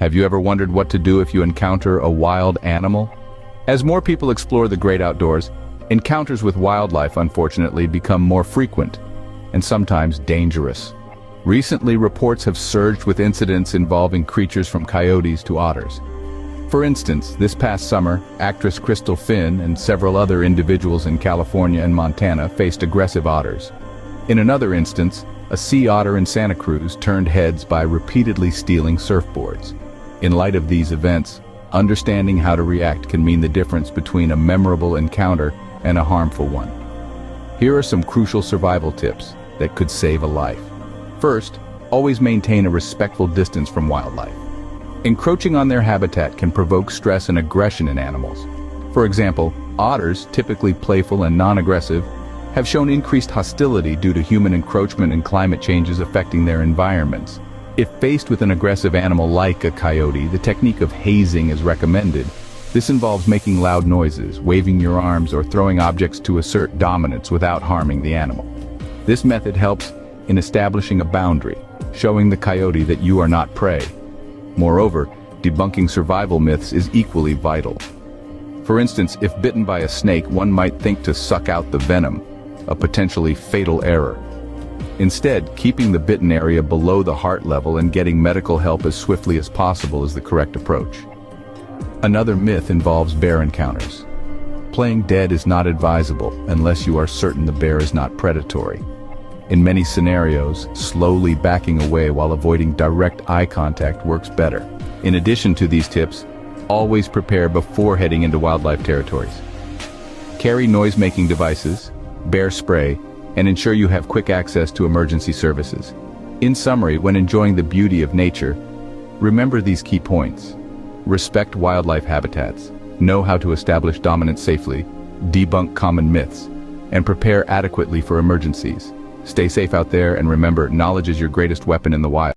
Have you ever wondered what to do if you encounter a wild animal? As more people explore the great outdoors, encounters with wildlife unfortunately become more frequent and sometimes dangerous. Recently, reports have surged with incidents involving creatures from coyotes to otters. For instance, this past summer, actress Crystal Finn and several other individuals in California and Montana faced aggressive otters. In another instance, a sea otter in Santa Cruz turned heads by repeatedly stealing surfboards. In light of these events, understanding how to react can mean the difference between a memorable encounter and a harmful one. Here are some crucial survival tips that could save a life. First, always maintain a respectful distance from wildlife. Encroaching on their habitat can provoke stress and aggression in animals. For example, otters, typically playful and non-aggressive, have shown increased hostility due to human encroachment and climate changes affecting their environments. If faced with an aggressive animal like a coyote, the technique of hazing is recommended. This involves making loud noises, waving your arms, or throwing objects to assert dominance without harming the animal. This method helps in establishing a boundary, showing the coyote that you are not prey. Moreover, debunking survival myths is equally vital. For instance, if bitten by a snake, one might think to suck out the venom, a potentially fatal error. Instead, keeping the bitten area below the heart level and getting medical help as swiftly as possible is the correct approach. Another myth involves bear encounters. Playing dead is not advisable unless you are certain the bear is not predatory. In many scenarios, slowly backing away while avoiding direct eye contact works better. In addition to these tips, always prepare before heading into wildlife territories. Carry noise-making devices, bear spray, and ensure you have quick access to emergency services. In summary, when enjoying the beauty of nature, remember these key points. Respect wildlife habitats, know how to establish dominance safely, debunk common myths, and prepare adequately for emergencies. Stay safe out there, and remember, knowledge is your greatest weapon in the wild.